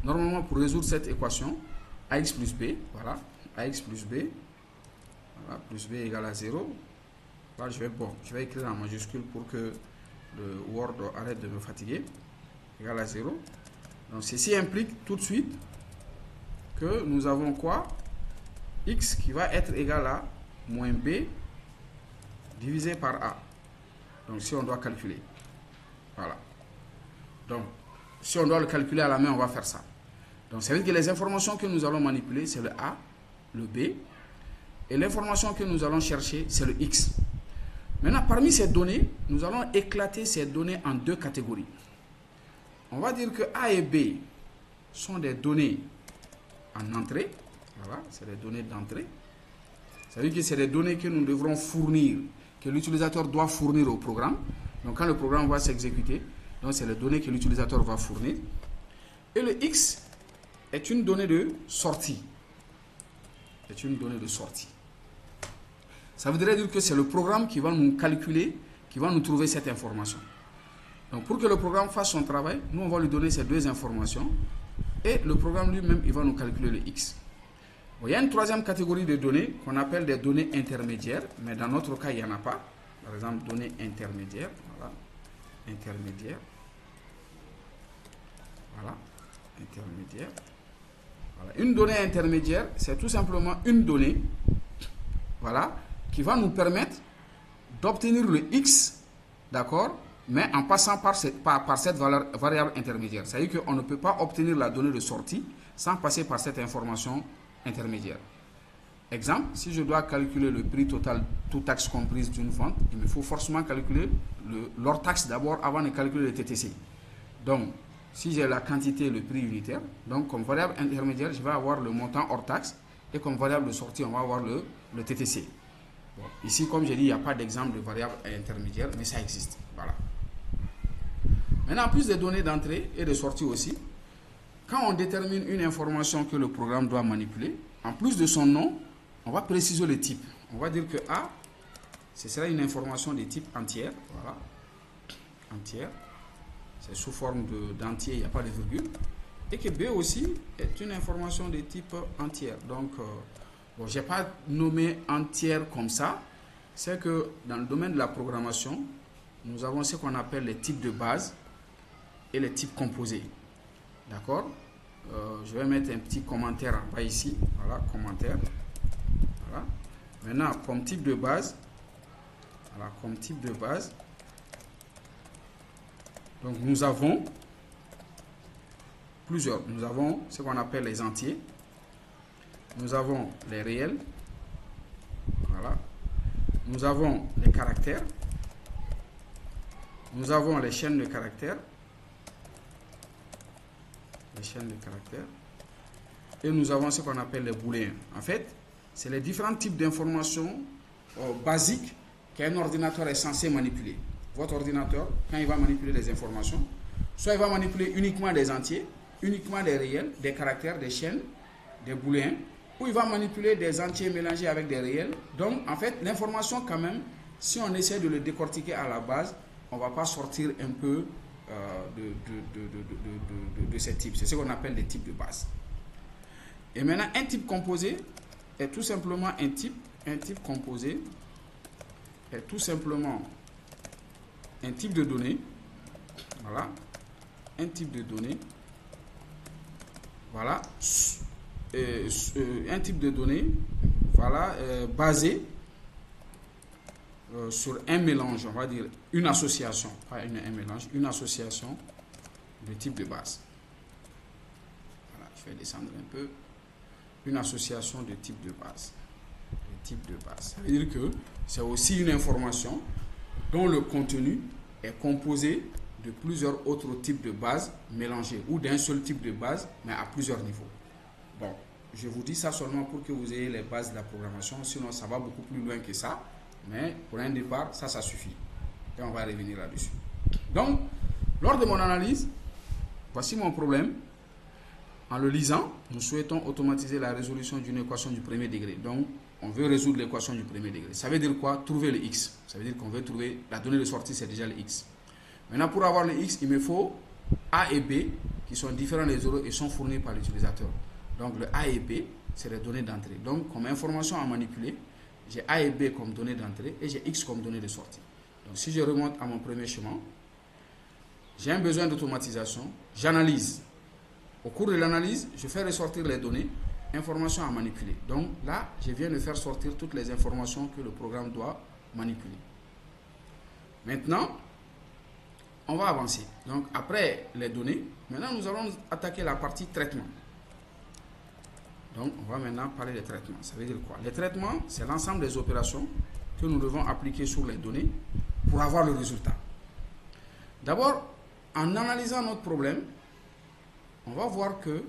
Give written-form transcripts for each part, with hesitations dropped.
normalement, pour résoudre cette équation, ax plus b, voilà, ax plus b, voilà, plus b égale à 0. Là, je vais écrire en majuscule pour que le Word arrête de me fatiguer. Égale à 0. Donc, ceci implique tout de suite que nous avons quoi? X qui va être égal à moins b divisé par a. Donc, si on doit calculer. Voilà. Donc, si on doit le calculer à la main, on va faire ça. Donc, ça veut dire que les informations que nous allons manipuler, c'est le a, le b. Et l'information que nous allons chercher, c'est le x. Maintenant, parmi ces données, nous allons éclater ces données en deux catégories. On va dire que A et B sont des données en entrée. Voilà, c'est des données d'entrée. Ça veut dire que c'est des données que nous devrons fournir, que l'utilisateur doit fournir au programme. Donc, quand le programme va s'exécuter, donc c'est les données que l'utilisateur va fournir. Et le X est une donnée de sortie. C'est une donnée de sortie. Ça voudrait dire que c'est le programme qui va nous calculer, qui va nous trouver cette information. Donc, pour que le programme fasse son travail, nous, on va lui donner ces deux informations. Et le programme lui-même, il va nous calculer le X. Bon, il y a une troisième catégorie de données qu'on appelle des données intermédiaires. Mais dans notre cas, il n'y en a pas. Par exemple, données intermédiaires. Voilà. Intermédiaires. Voilà. Intermédiaire. Voilà. Une donnée intermédiaire, c'est tout simplement une donnée. Voilà. Qui va nous permettre d'obtenir le X, d'accord, mais en passant par cette variable intermédiaire. C'est-à-dire qu'on ne peut pas obtenir la donnée de sortie sans passer par cette information intermédiaire. Exemple, si je dois calculer le prix total, toute taxe comprise d'une vente, il me faut forcément calculer l'hors taxe d'abord avant de calculer le TTC. Donc, si j'ai la quantité, le prix unitaire, donc comme variable intermédiaire, je vais avoir le montant hors taxe et comme variable de sortie, on va avoir le TTC. Bon, ici, comme j'ai dit, il n'y a pas d'exemple de variable intermédiaire, mais ça existe. Voilà. Maintenant, en plus des données d'entrée et de sortie aussi, quand on détermine une information que le programme doit manipuler, en plus de son nom, on va préciser le type. On va dire que A, ce sera une information de type entière. Voilà. Entière. C'est sous forme d'entier, il n'y a pas de virgule. Et que B aussi est une information de type entière. Donc, bon, je n'ai pas nommé entière comme ça. C'est que dans le domaine de la programmation, nous avons ce qu'on appelle les types de base et les types composés. D'accord? Je vais mettre un petit commentaire en bas ici. Voilà, commentaire. Voilà. Maintenant, comme type de base, voilà, comme type de base, donc nous avons plusieurs. Nous avons ce qu'on appelle les entiers. Nous avons les réels. Voilà. Nous avons les caractères. Nous avons les chaînes de caractères. Les chaînes de caractères. Et nous avons ce qu'on appelle les booléens. En fait, c'est les différents types d'informations basiques qu'un ordinateur est censé manipuler. Votre ordinateur, quand il va manipuler des informations, soit il va manipuler uniquement des entiers, uniquement des réels, des caractères, des chaînes, des booléens, ou il va manipuler des entiers mélangés avec des réels. Donc, en fait, l'information, quand même, si on essaie de le décortiquer à la base, on ne va pas sortir un peu de ces types. C'est ce qu'on appelle les types de base. Et maintenant, un type composé est tout simplement un type composé est tout simplement un type de données. Voilà. Un type de données. Voilà. Un type de données. Voilà. Basé sur un mélange, on va dire une association, pas un mélange, une association de type de base. Voilà, je vais descendre un peu. Une association de type de base. De type de base. Ça veut dire que c'est aussi une information dont le contenu est composé de plusieurs autres types de bases mélangées ou d'un seul type de base, mais à plusieurs niveaux. Bon, je vous dis ça seulement pour que vous ayez les bases de la programmation, sinon ça va beaucoup plus loin que ça. Mais pour un départ, ça suffit. Et on va revenir là-dessus. Donc, lors de mon analyse, voici mon problème. En le lisant, nous souhaitons automatiser la résolution d'une équation du premier degré. Donc, on veut résoudre l'équation du premier degré. Ça veut dire quoi? Trouver le x. Ça veut dire qu'on veut trouver la donnée de sortie, c'est déjà le x. Maintenant, pour avoir le x, il me faut A et B qui sont différents des 0 et sont fournis par l'utilisateur. Donc le A et B, c'est les données d'entrée. Donc comme information à manipuler, j'ai A et B comme données d'entrée et j'ai X comme données de sortie. Donc si je remonte à mon premier schéma, j'ai un besoin d'automatisation, j'analyse. Au cours de l'analyse, je fais ressortir les données, informations à manipuler. Donc là, je viens de faire sortir toutes les informations que le programme doit manipuler. Maintenant, on va avancer. Donc après les données, maintenant nous allons attaquer la partie traitement. Donc on va maintenant parler des traitements. Ça veut dire quoi? Les traitements, c'est l'ensemble des opérations que nous devons appliquer sur les données pour avoir le résultat. D'abord, en analysant notre problème, on va voir que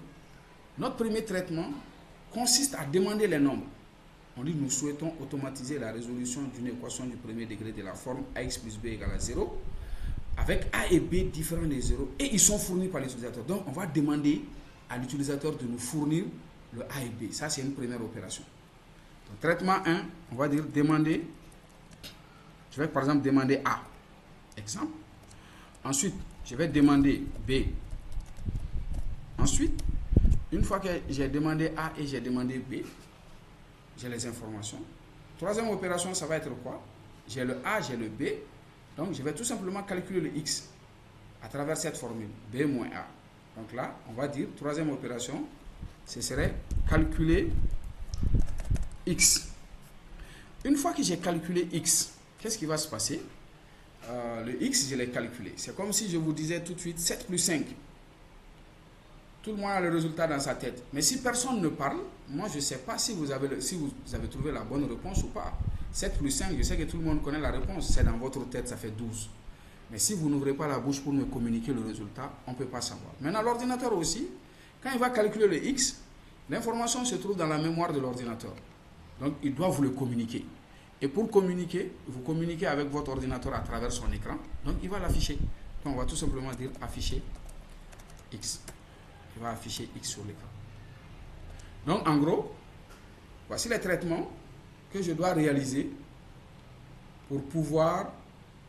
notre premier traitement consiste à demander les nombres. On dit nous souhaitons automatiser la résolution d'une équation du premier degré de la forme ax plus b égale à 0 avec a et b différents des 0 et ils sont fournis par l'utilisateur. Donc on va demander à l'utilisateur de nous fournir le a et b. Ça c'est une première opération. Donc traitement 1, on va dire demander, je vais par exemple demander a, exemple. Ensuite, je vais demander b. Ensuite, une fois que j'ai demandé A et j'ai demandé B, j'ai les informations. Troisième opération, ça va être quoi? J'ai le A, j'ai le B. Donc, je vais tout simplement calculer le X à travers cette formule, B moins A. Donc là, on va dire, troisième opération, ce serait calculer X. Une fois que j'ai calculé X, qu'est-ce qui va se passer? Le X, je l'ai calculé. C'est comme si je vous disais tout de suite 7 plus 5. Tout le monde a le résultat dans sa tête. Mais si personne ne parle, moi je ne sais pas si vous avez trouvé la bonne réponse ou pas. 7 plus 5, je sais que tout le monde connaît la réponse. C'est dans votre tête, ça fait 12. Mais si vous n'ouvrez pas la bouche pour me communiquer le résultat, on ne peut pas savoir. Maintenant, l'ordinateur aussi, quand il va calculer le X, l'information se trouve dans la mémoire de l'ordinateur. Donc, il doit vous le communiquer. Et pour communiquer, vous communiquez avec votre ordinateur à travers son écran. Donc, il va l'afficher. Donc, on va tout simplement dire afficher X. Il va afficher X sur l'écran. Donc, en gros, voici les traitements que je dois réaliser pour pouvoir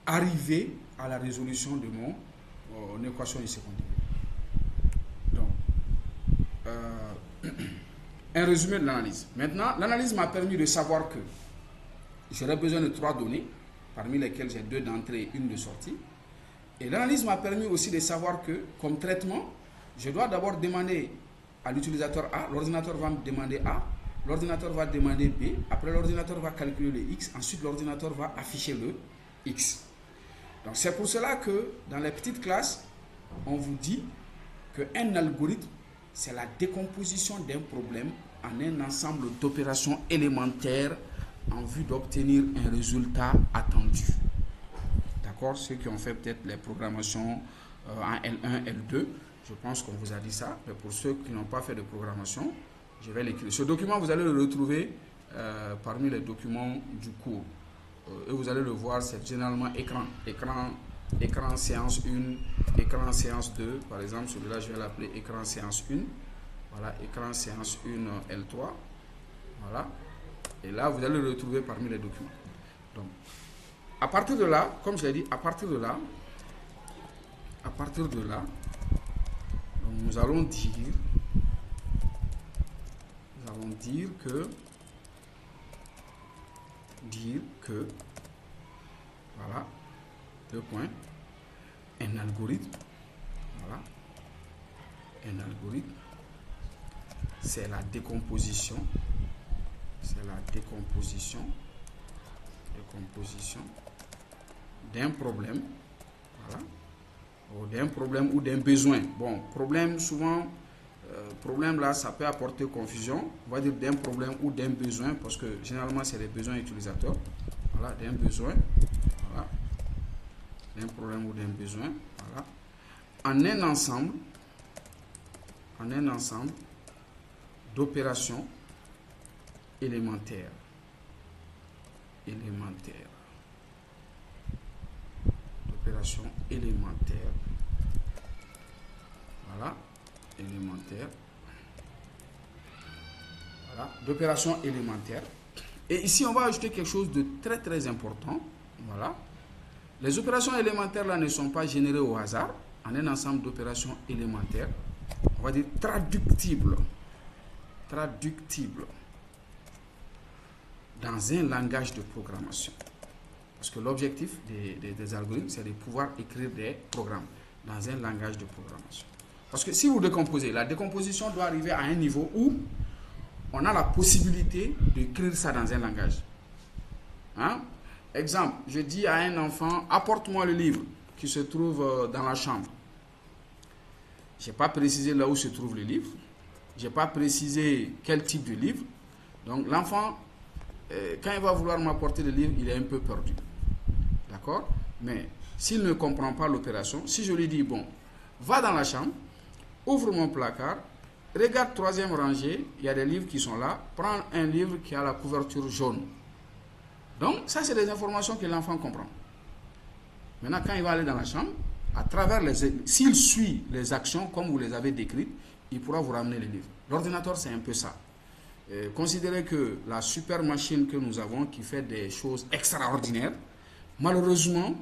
arriver à la résolution de mon équation secondaire. Donc, un résumé de l'analyse. Maintenant, l'analyse m'a permis de savoir que j'aurais besoin de 3 données, parmi lesquelles j'ai 2 d'entrée et 1 de sortie. Et l'analyse m'a permis aussi de savoir que, comme traitement, je dois d'abord demander à l'utilisateur A, l'ordinateur va me demander A, l'ordinateur va demander B, après l'ordinateur va calculer le X, ensuite l'ordinateur va afficher le X. Donc c'est pour cela que dans les petites classes, on vous dit qu'un algorithme, c'est la décomposition d'un problème en un ensemble d'opérations élémentaires en vue d'obtenir un résultat attendu. D'accord? Ceux qui ont fait peut-être les programmations en L1, L2, je pense qu'on vous a dit ça, mais pour ceux qui n'ont pas fait de programmation, je vais l'écrire. Ce document, vous allez le retrouver parmi les documents du cours. Et vous allez le voir, c'est généralement écran séance 1, écran séance 2. Par exemple, celui-là, je vais l'appeler écran séance 1. Voilà, écran séance 1 L3. Voilà. Et là, vous allez le retrouver parmi les documents. Donc, à partir de là, comme je l'ai dit, à partir de là, nous allons dire que voilà, 2 points, un algorithme, voilà, un algorithme, c'est la décomposition d'un problème, voilà, ou d'un problème ou d'un besoin. Bon, problème souvent, problème là, ça peut apporter confusion. On va dire d'un problème ou d'un besoin, parce que généralement c'est des besoins utilisateurs. Voilà, d'un besoin, voilà, d'un problème ou d'un besoin, voilà, en un ensemble d'opérations élémentaires. D'opérations élémentaires. Voilà, élémentaires. Voilà, d'opérations élémentaires. Et ici, on va ajouter quelque chose de très très important. Voilà. Les opérations élémentaires là ne sont pas générées au hasard. en un ensemble d'opérations élémentaires, on va dire traductibles, dans un langage de programmation. Parce que l'objectif des algorithmes, c'est de pouvoir écrire des programmes dans un langage de programmation. Parce que si vous décomposez, la décomposition doit arriver à un niveau où on a la possibilité d'écrire ça dans un langage. Hein? Exemple, je dis à un enfant, apporte-moi le livre qui se trouve dans la chambre. Je n'ai pas précisé là où se trouve le livre. Je n'ai pas précisé quel type de livre. Donc l'enfant, quand il va vouloir m'apporter le livre, il est un peu perdu. D'accord? Mais s'il ne comprend pas l'opération, si je lui dis, bon, va dans la chambre, ouvre mon placard, regarde troisième rangée, il y a des livres qui sont là, prends un livre qui a la couverture jaune. Donc, ça, c'est des informations que l'enfant comprend. Maintenant, quand il va aller dans la chambre, à travers s'il suit les actions comme vous les avez décrites, il pourra vous ramener les livres. L'ordinateur, c'est un peu ça. Considérez que la super machine que nous avons, qui fait des choses extraordinaires, malheureusement,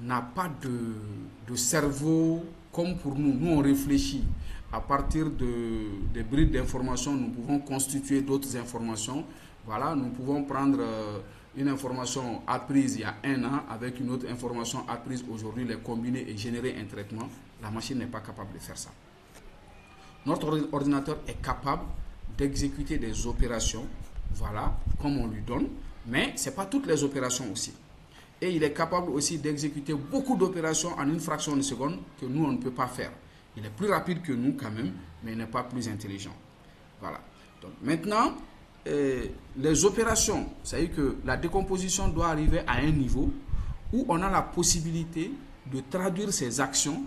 n'a pas de cerveau comme pour nous. Nous, on réfléchit. À partir des bribes d'informations, nous pouvons constituer d'autres informations. Voilà, nous pouvons prendre une information apprise il y a 1 an avec une autre information apprise aujourd'hui, les combiner et générer un traitement. La machine n'est pas capable de faire ça. Notre ordinateur est capable d'exécuter des opérations, voilà, comme on lui donne, mais ce n'est pas toutes les opérations aussi. Et il est capable aussi d'exécuter beaucoup d'opérations en une fraction de seconde que nous, on ne peut pas faire. Il est plus rapide que nous quand même, mais il n'est pas plus intelligent. Voilà. Donc maintenant, les opérations, c'est-à-dire que la décomposition doit arriver à un niveau où on a la possibilité de traduire ces actions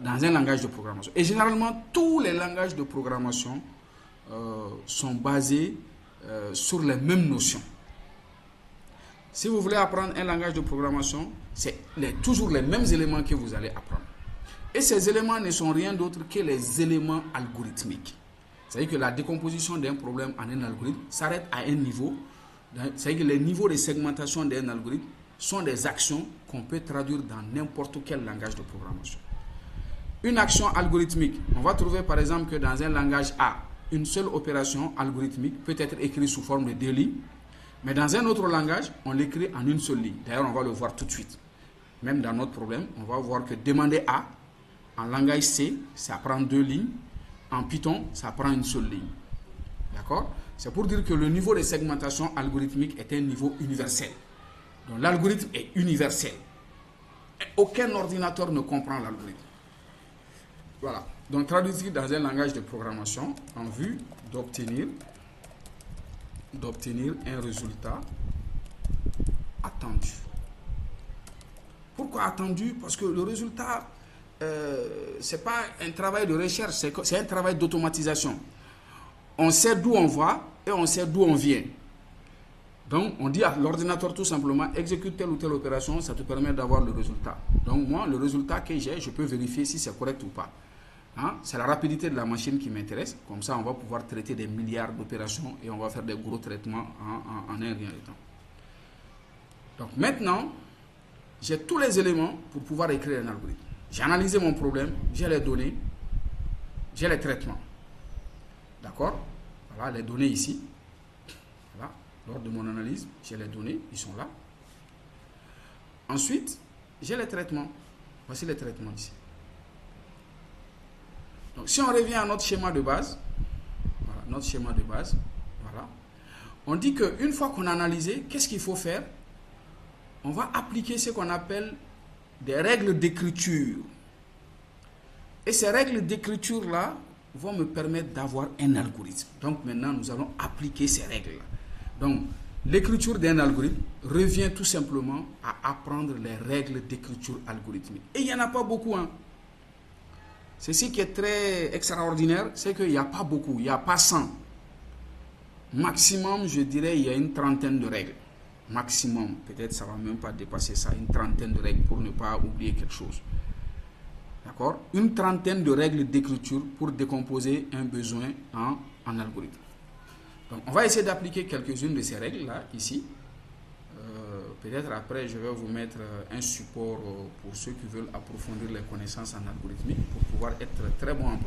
dans un langage de programmation. Et généralement, tous les langages de programmation sont basés sur les mêmes notions. Si vous voulez apprendre un langage de programmation, c'est toujours les mêmes éléments que vous allez apprendre. Et ces éléments ne sont rien d'autre que les éléments algorithmiques. C'est-à-dire que la décomposition d'un problème en un algorithme s'arrête à un niveau. C'est-à-dire que les niveaux de segmentation d'un algorithme sont des actions qu'on peut traduire dans n'importe quel langage de programmation. Une action algorithmique, on va trouver par exemple que dans un langage A, une seule opération algorithmique peut être écrite sous forme de 2 lignes, mais dans un autre langage, on l'écrit en une seule ligne. D'ailleurs, on va le voir tout de suite. Même dans notre problème, on va voir que demander A, en langage C, ça prend 2 lignes. En Python, ça prend une seule ligne. D'accord? C'est pour dire que le niveau de segmentation algorithmique est un niveau universel. Donc l'algorithme est universel. Et aucun ordinateur ne comprend l'algorithme. Voilà. Donc traduire dans un langage de programmation en vue d'obtenir un résultat attendu. Pourquoi attendu? Parce que le résultat, ce n'est pas un travail de recherche, c'est un travail d'automatisation. On sait d'où on va et on sait d'où on vient. Donc, on dit à l'ordinateur tout simplement, exécute telle ou telle opération, ça te permet d'avoir le résultat. Donc, moi, le résultat que j'ai, je peux vérifier si c'est correct ou pas. Hein? C'est la rapidité de la machine qui m'intéresse. Comme ça, on va pouvoir traiter des milliards d'opérations et on va faire des gros traitements en un rien de temps. Donc, maintenant, j'ai tous les éléments pour pouvoir écrire un algorithme. J'ai analysé mon problème, j'ai les données, j'ai les traitements. D'accord? Voilà les données ici. Voilà. Lors de mon analyse, j'ai les données, ils sont là. Ensuite, j'ai les traitements. Voici les traitements ici. Donc, si on revient à notre schéma de base, voilà, notre schéma de base, voilà, on dit qu'une fois qu'on a analysé, qu'est-ce qu'il faut faire? On va appliquer ce qu'on appelle des règles d'écriture. Et ces règles d'écriture-là vont me permettre d'avoir un algorithme. Donc maintenant, nous allons appliquer ces règles-là. Donc, l'écriture d'un algorithme revient tout simplement à apprendre les règles d'écriture algorithmique. Et il n'y en a pas beaucoup. Hein. Ceci qui est très extraordinaire, c'est qu'il n'y a pas beaucoup, il n'y a pas 100. Maximum, je dirais, il y a une trentaine de règles. Maximum, peut-être ça ne va même pas dépasser ça, une trentaine de règles pour ne pas oublier quelque chose. D'accord? Une trentaine de règles d'écriture pour décomposer un besoin en algorithme. Donc, on va essayer d'appliquer quelques-unes de ces règles-là, ici. peut-être après, je vais vous mettre un support pour ceux qui veulent approfondir les connaissances en algorithmique pour pouvoir être très bon en